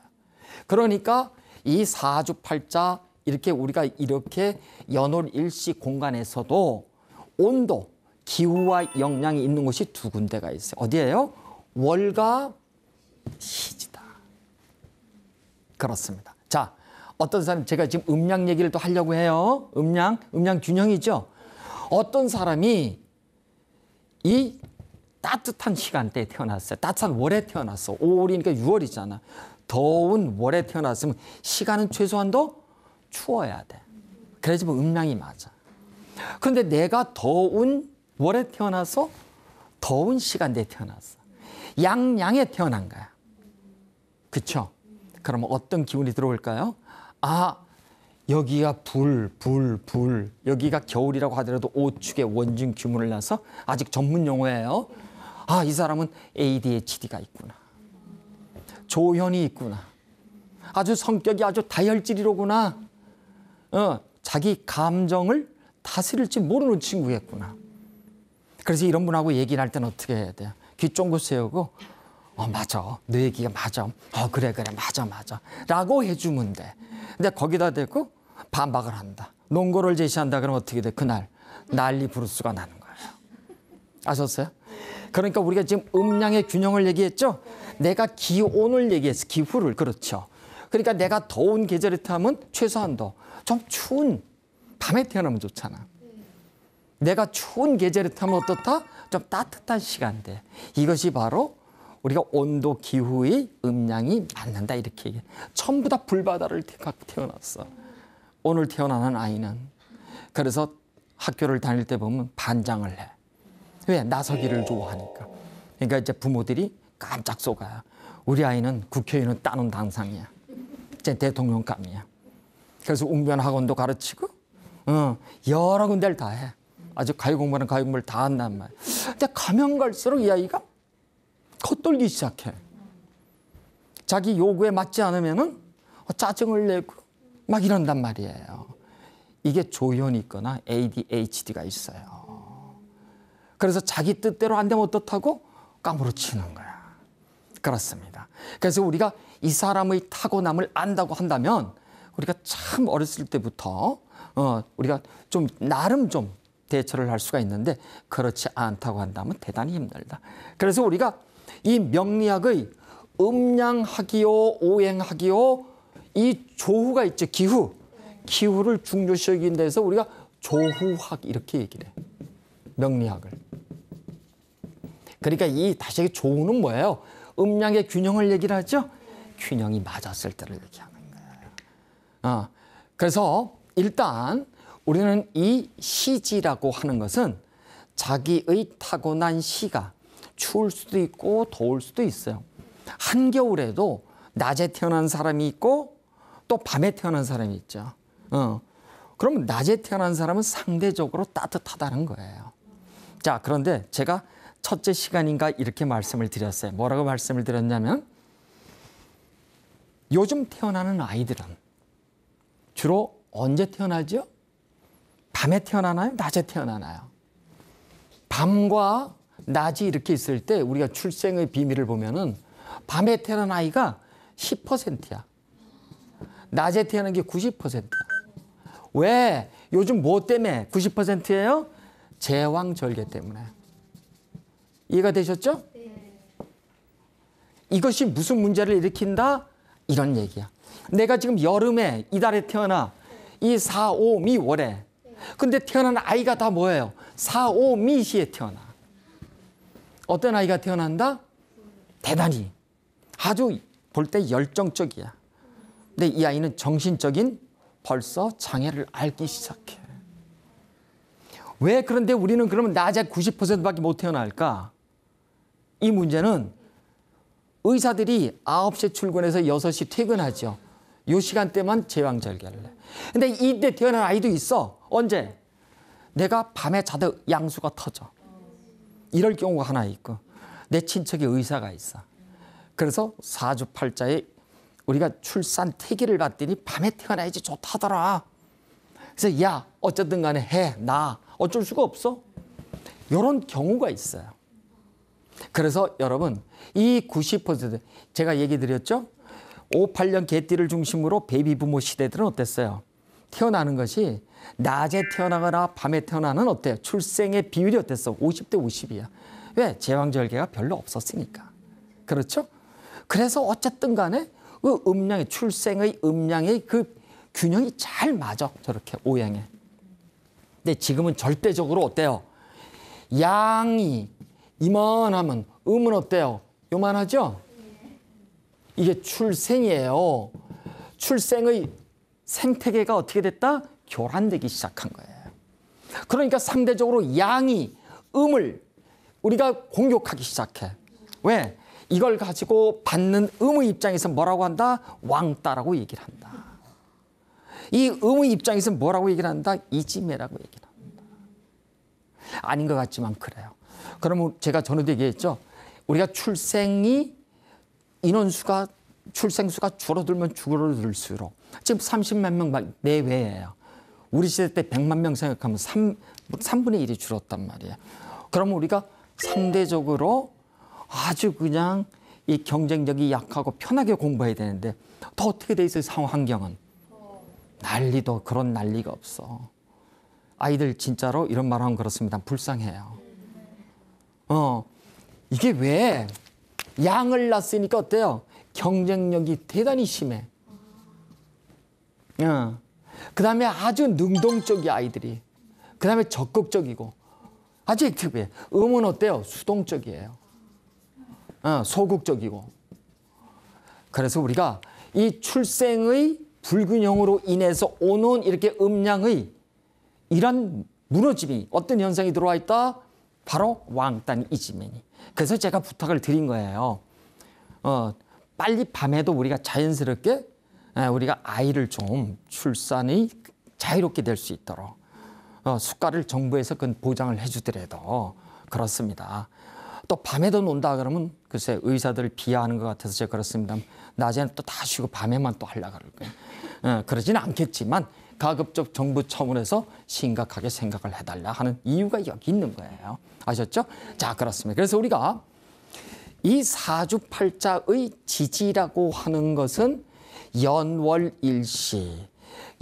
그러니까 이 사주팔자 이렇게 우리가 이렇게 연월일시 공간에서도 온도, 기후와 영향이 있는 곳이 두 군데가 있어요. 어디예요? 월과 시지다. 그렇습니다. 자, 어떤 사람 제가 지금 음양 얘기를 또 하려고 해요. 음양 균형이죠. 어떤 사람이 이 따뜻한 시간대에 태어났어요. 따뜻한 월에 태어났어. 5월이니까 6월이잖아. 더운 월에 태어났으면 시간은 최소한도 추워야 돼. 그래야지 뭐 음양이 맞아. 그런데 내가 더운 월에 태어나서 더운 시간대에 태어났어. 양양에 태어난 거야. 그렇죠? 그러면 어떤 기운이 들어올까요? 아, 여기가 불. 여기가 겨울이라고 하더라도 오축의 원진 규문을 나서 아직 전문 용어예요. 아, 이 사람은 ADHD가 있구나. 조현이 있구나. 아주 성격이 아주 다혈질이로구나. 자기 감정을 다스릴지 모르는 친구겠구나. 그래서 이런 분하고 얘기를 할 때는 어떻게 해야 돼요? 귀 쫑긋 세우고 맞아. 너 얘기가 맞아. 그래 맞아. 라고 해주면 돼. 근데 거기다 대고 반박을 한다. 논거를 제시한다. 그러면 어떻게 돼? 그날 난리 부르스가 나는 거예요. 아셨어요? 그러니까 우리가 지금 음양의 균형을 얘기했죠? 내가 기온을 얘기했어. 기후를. 그렇죠. 그러니까 내가 더운 계절에 태어나면 최소한도 좀 추운 밤에 태어나면 좋잖아. 내가 추운 계절에 태어나면 어떻다? 좀 따뜻한 시간대. 이것이 바로 우리가 온도 기후의 음양이 맞는다 이렇게 얘기해. 전부 다 불바다를 태어났어. 오늘 태어나는 아이는. 그래서 학교를 다닐 때 보면 반장을 해. 왜? 나서기를 좋아하니까. 그러니까 이제 부모들이 깜짝 속아요. 우리 아이는 국회의원은 따놓은 당상이야. 이제 대통령감이야. 그래서 웅변학원도 가르치고 여러 군데를 다 해. 아주 가요 공부를 다 한단 말이야. 근데 가면 갈수록 이 아이가 겉돌기 시작해. 자기 요구에 맞지 않으면은 짜증을 내고 막 이런단 말이에요. 이게 조현이 있거나 ADHD가 있어요. 그래서 자기 뜻대로 안 되면 어떻다고? 까무러치는 거야. 그렇습니다. 그래서 우리가 이 사람의 타고남을 안다고 한다면 우리가 참 어렸을 때부터 우리가 좀 나름 좀 대처를 할 수가 있는데 그렇지 않다고 한다면 대단히 힘들다. 그래서 우리가 이 명리학의 음양학이요, 오행학이요, 이 조후가 있죠. 기후를 중요시 여긴 데서 우리가 조후학 이렇게 얘기를 해. 명리학을. 그러니까 이 다시 조후는 뭐예요? 음양의 균형을 얘기를 하죠. 균형이 맞았을 때를 얘기하는 거예요. 그래서 일단 우리는 이 시지라고 하는 것은 자기의 타고난 시가 추울 수도 있고 더울 수도 있어요. 한겨울에도 낮에 태어난 사람이 있고 또 밤에 태어난 사람이 있죠. 그럼 낮에 태어난 사람은 상대적으로 따뜻하다는 거예요. 자, 그런데 제가 첫째 시간인가 이렇게 말씀을 드렸어요. 뭐라고 말씀을 드렸냐면 요즘 태어나는 아이들은 주로 언제 태어나죠? 밤에 태어나나요? 낮에 태어나나요? 밤과 낮이 이렇게 있을 때 우리가 출생의 비밀을 보면은 밤에 태어난 아이가 10%야. 낮에 태어난 게 90%야. 왜? 요즘 뭐 때문에 90%예요? 제왕절개 때문에. 이해가 되셨죠? 네. 이것이 무슨 문제를 일으킨다? 이런 얘기야. 내가 지금 여름에 이달에 태어나 이 4, 5, 미 월에. 근데 태어난 아이가 다 뭐예요? 4, 5, 미 시에 태어나. 어떤 아이가 태어난다? 대단히 아주 볼 때 열정적이야. 근데 이 아이는 정신적인 벌써 장애를 앓기 시작해. 왜 그런데 우리는 그러면 낮에 90%밖에 못 태어날까? 이 문제는 의사들이 9시에 출근해서 6시 퇴근하죠. 이 시간대만 제왕절개를 해. 근데 이때 태어난 아이도 있어. 언제? 내가 밤에 자다 양수가 터져. 이럴 경우가 하나 있고 내 친척에 의사가 있어. 그래서 사주팔자에 우리가 출산 태기를 봤더니 밤에 태어나야지 좋다더라. 그래서 야 어쨌든 간에 해. 나 어쩔 수가 없어. 이런 경우가 있어요. 그래서 여러분 이 90% 제가 얘기 드렸죠. 5, 8년 개띠를 중심으로 베이비 부모 시대들은 어땠어요? 태어나는 것이 낮에 태어나거나 밤에 태어나는 어때요? 출생의 비율이 어땠어? 50대 50이야. 왜? 제왕절개가 별로 없었으니까. 그렇죠? 그래서 어쨌든 간에 그 음양의 출생의 음양의 그 균형이 잘 맞아. 저렇게 오양에. 근데 지금은 절대적으로 어때요? 양이 이만하면 음은 어때요? 요만하죠? 이게 출생이에요. 출생의 생태계가 어떻게 됐다? 교란되기 시작한 거예요. 그러니까 상대적으로 양이 음을 우리가 공격하기 시작해. 왜? 이걸 가지고 받는 음의 입장에서 뭐라고 한다? 왕따라고 얘기를 한다. 이 음의 입장에서 뭐라고 얘기를 한다? 이지매라고 얘기를 한다. 아닌 것 같지만 그래요. 그러면 제가 전에도 얘기했죠. 우리가 출생수가 줄어들면 줄어들수록 지금 30만 명 내외예요. 우리 시대 때 100만 명 생각하면 3분의 1이 줄었단 말이에요. 그러면 우리가 상대적으로 아주 그냥 이 경쟁력이 약하고 편하게 공부해야 되는데 더 어떻게 돼 있어요? 상황 환경은. 난리도 그런 난리가 없어. 아이들 진짜로 이런 말하면 그렇습니다. 불쌍해요. 이게 왜 양을 낳았으니까 어때요? 경쟁력이 대단히 심해. 그 다음에 아주 능동적이야 아이들이. 그 다음에 적극적이고 아주 액티브해. 음은 어때요? 수동적이에요. 소극적이고. 그래서 우리가 이 출생의 불균형으로 인해서 오는 이렇게 음양의 이런 무너짐이 어떤 현상이 들어와 있다? 바로 왕따 이지매니. 그래서 제가 부탁을 드린 거예요. 빨리 밤에도 우리가 자연스럽게 우리가 아이를 좀 출산이 자유롭게 될 수 있도록 수가를 정부에서 그건 보장을 해주더라도 그렇습니다. 또 밤에도 논다 그러면 글쎄 의사들을 비하하는 것 같아서 제가 그렇습니다. 낮에는 또 다 쉬고 밤에만 또 하려고 그럴 거예요. 그러지는 않겠지만 가급적 정부 차원에서 심각하게 생각을 해달라 하는 이유가 여기 있는 거예요. 아셨죠? 자, 그렇습니다. 그래서 우리가 이 사주팔자의 지지라고 하는 것은 연월일시,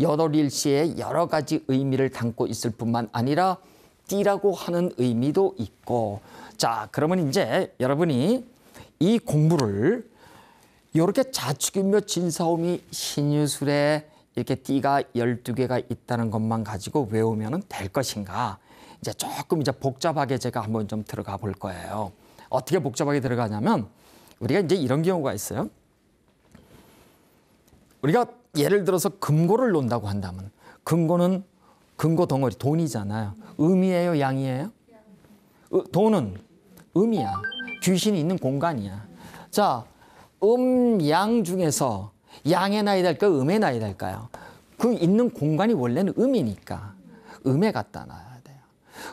연월일시에 여러 가지 의미를 담고 있을 뿐만 아니라 띠라고 하는 의미도 있고, 자, 그러면 이제 여러분이 이 공부를 이렇게 자축인묘 진사오미 신유술에 이렇게 띠가 12개가 있다는 것만 가지고 외우면 될 것인가? 이제 조금 이제 복잡하게 제가 한번 좀 들어가 볼 거예요. 어떻게 복잡하게 들어가냐면 우리가 이제 이런 경우가 있어요. 우리가 예를 들어서 금고를 논다고 한다면 금고는 금고 덩어리 돈이잖아요. 음이에요, 양이에요? 돈은 음이야. 귀신이 있는 공간이야. 자, 양 중에서 양에 놔야 될까요? 음에 놔야 될까요? 그 있는 공간이 원래는 음이니까 음에 갖다 놔야 돼요.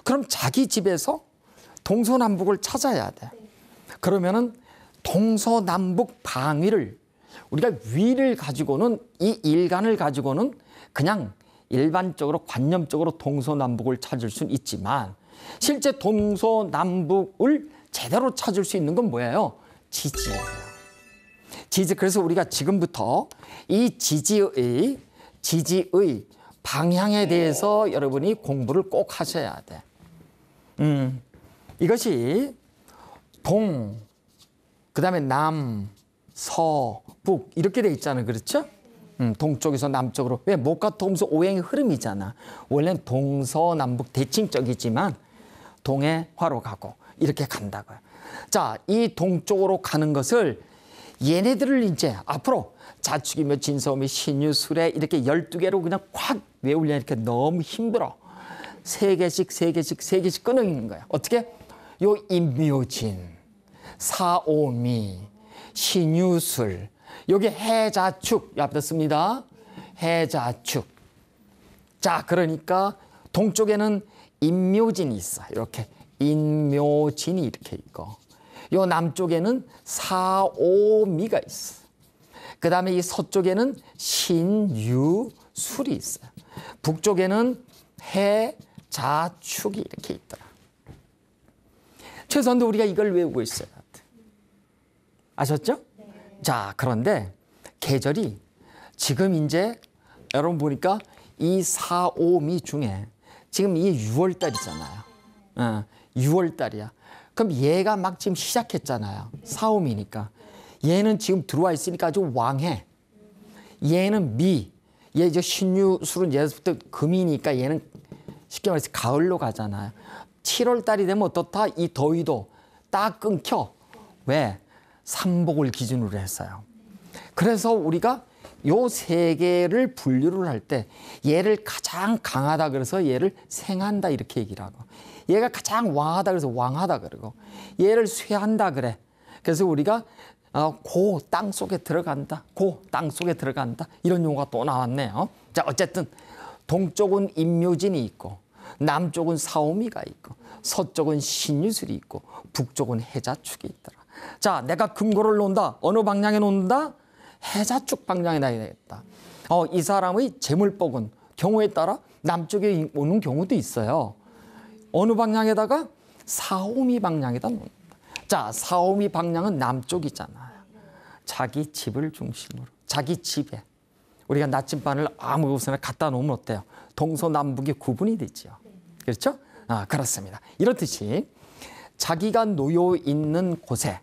그럼 자기 집에서 동서남북을 찾아야 돼. 그러면은 동서남북 방위를 우리가 위를 가지고는 이 일간을 가지고는 그냥 일반적으로 관념적으로 동서남북을 찾을 수는 있지만 실제 동서남북을 제대로 찾을 수 있는 건 뭐예요? 지지예요. 지지. 그래서 우리가 지금부터 이 지지의 방향에 대해서 여러분이 공부를 꼭 하셔야 돼. 이것이 동, 그다음에 남, 서, 북 이렇게 돼 있잖아요. 그렇죠? 동쪽에서 남쪽으로. 왜? 목화토금수 오행의 흐름이잖아. 원래는 동서남북 대칭적이지만 동해 화로 가고 이렇게 간다고요. 자, 이 동쪽으로 가는 것을 얘네들을 이제 앞으로 자축이며 진서오미 신유술에 이렇게 12개로 그냥 콱 외우려 이렇게 너무 힘들어. 3개씩 끊어있는 거야. 어떻게? 요 임묘진, 사오미, 신유술, 여기 해자축 앞에 씁니다. 해자축. 자, 그러니까 동쪽에는 임묘진이 있어. 이렇게 인묘진이 이렇게 있고, 요 남쪽에는 사오미가 있어. 그 다음에 이 서쪽에는 신유술이 있어요. 북쪽에는 해자축이 이렇게 있더라. 최소한도 우리가 이걸 외우고 있어야 돼. 아셨죠? 네. 자, 그런데 계절이 지금 이제 여러분 보니까 이 4, 5미 중에 지금 이게 6월 달이잖아요. 6월 달이야. 그럼 얘가 막 지금 시작했잖아요. 4, 5미니까. 얘는 지금 들어와 있으니까 아주 왕해. 얘는 미. 얘 이제 신유술은 예부터 금이니까 얘는 쉽게 말해서 가을로 가잖아요. 7월 달이 되면 어떻다? 이 더위도 딱 끊겨. 왜? 삼복을 기준으로 했어요. 그래서 우리가 요 세 개를 분류를 할 때 얘를 가장 강하다 그래서 얘를 생한다 이렇게 얘기를 하고, 얘가 가장 왕하다 그래서 왕하다 그러고, 얘를 쇠한다 그래. 그래서 우리가 고 땅 속에 들어간다, 고 땅 속에 들어간다 이런 용어가 또 나왔네요. 자, 어쨌든 동쪽은 임묘진이 있고, 남쪽은 사오미가 있고, 서쪽은 신유술이 있고, 북쪽은 해자축이 있더라. 자, 내가 금고를 놓는다. 어느 방향에 놓는다? 해자축 방향에 놔야 되겠다. 이 사람의 재물복은 경우에 따라 남쪽에 오는 경우도 있어요. 어느 방향에다가? 사오미 방향에다 놓는다. 자, 사오미 방향은 남쪽이잖아요. 자기 집을 중심으로, 자기 집에 우리가 나침반을 아무 곳에나 갖다 놓으면 어때요? 동서남북이 구분이 되죠. 그렇죠? 그렇습니다. 이렇듯이 자기가 놓여 있는 곳에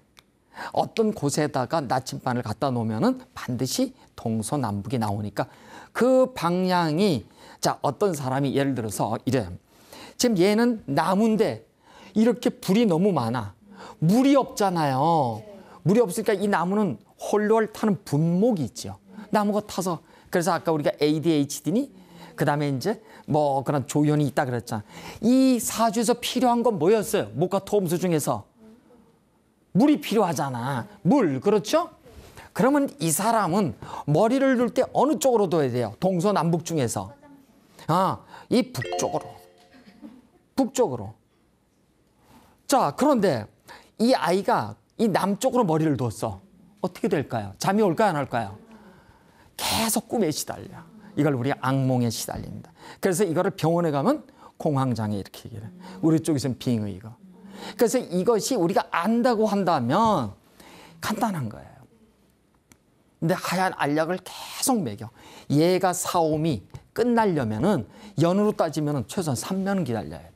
어떤 곳에다가 나침반을 갖다 놓으면은 반드시 동서남북이 나오니까 그 방향이, 자, 어떤 사람이 예를 들어서 이래. 지금 얘는 나무인데 이렇게 불이 너무 많아. 물이 없잖아요. 물이 없으니까 이 나무는 홀로를 타는 분목이 있죠. 나무가 타서. 그래서 아까 우리가 ADHD니 그 다음에 이제 뭐 그런 조현이 있다 그랬잖아. 이 사주에서 필요한 건 뭐였어요? 목과 토음수 중에서 물이 필요하잖아. 물, 그렇죠? 그러면 이 사람은 머리를 둘 때 어느 쪽으로 둬야 돼요? 동서남북 중에서. 이 북쪽으로. 북쪽으로. 자, 그런데 이 아이가 이 남쪽으로 머리를 뒀어. 어떻게 될까요? 잠이 올까요, 안 올까요? 계속 꿈에 시달려. 이걸 우리가 악몽에 시달린다. 그래서 이거를 병원에 가면 공황장애 이렇게 얘기해요. 우리 쪽에서는 빙의고. 그래서 이것이 우리가 안다고 한다면 간단한 거예요. 근데 하얀 알약을 계속 먹여. 얘가 사옴이 끝나려면은 연으로 따지면은 최소한 3년은 기다려야 돼.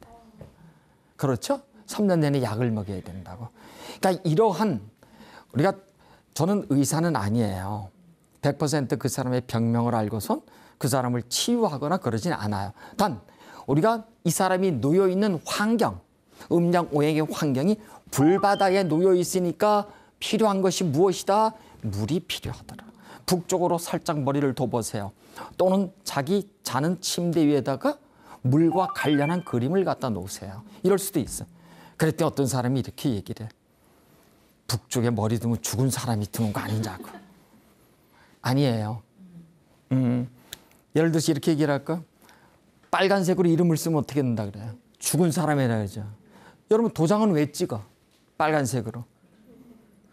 그렇죠? 3년 내내 약을 먹여야 된다고. 그러니까 이러한 우리가 저는 의사는 아니에요. 100% 그 사람의 병명을 알고선 그 사람을 치유하거나 그러진 않아요. 단 우리가 이 사람이 놓여 있는 환경, 음양 오행의 환경이 불바다에 놓여 있으니까 필요한 것이 무엇이다? 물이 필요하더라. 북쪽으로 살짝 머리를 둬보세요. 또는 자기 자는 침대 위에다가 물과 관련한 그림을 갖다 놓으세요. 이럴 수도 있어. 그랬더니 어떤 사람이 이렇게 얘기를 해. 북쪽에 머리 두면 죽은 사람이 드는 거 아니냐고. 아니에요. 예를 들어서 이렇게 얘기를 할까? 빨간색으로 이름을 쓰면 어떻게 된다 그래요? 죽은 사람이라 그러죠. 여러분 도장은 왜 찍어? 빨간색으로.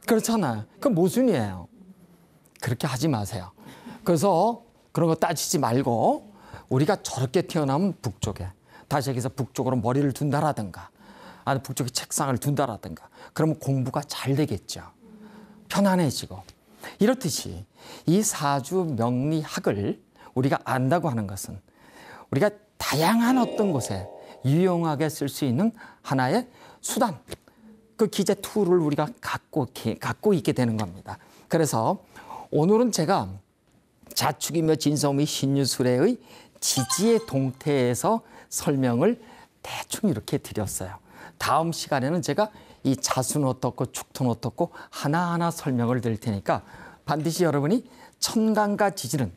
그렇잖아요. 그건 모순이에요. 그렇게 하지 마세요. 그래서 그런 거 따지지 말고 우리가 저렇게 태어나면 북쪽에 다시 여기서 북쪽으로 머리를 둔다라든가 아니 북쪽에 책상을 둔다라든가 그러면 공부가 잘 되겠죠. 편안해지고. 이렇듯이 이 사주 명리학을 우리가 안다고 하는 것은 우리가 다양한 어떤 곳에 유용하게 쓸 수 있는 하나의 수단, 그 기재 툴을 우리가 갖고 있게 되는 겁니다. 그래서 오늘은 제가 자축이며 진서음의 신유술의 지지의 동태에서 설명을 대충 이렇게 드렸어요. 다음 시간에는 제가 이 자수는 어떻고 축토는 어떻고 하나하나 설명을 드릴 테니까 반드시 여러분이 천간과 지지는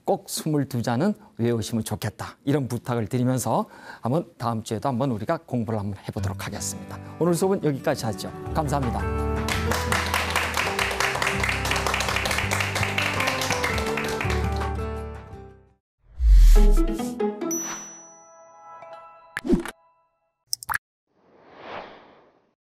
꼭 22자는 외우시면 좋겠다. 이런 부탁을 드리면서 한번 다음 주에도 한번 우리가 공부를 한번 해보도록 하겠습니다. 오늘 수업은 여기까지 하죠. 감사합니다.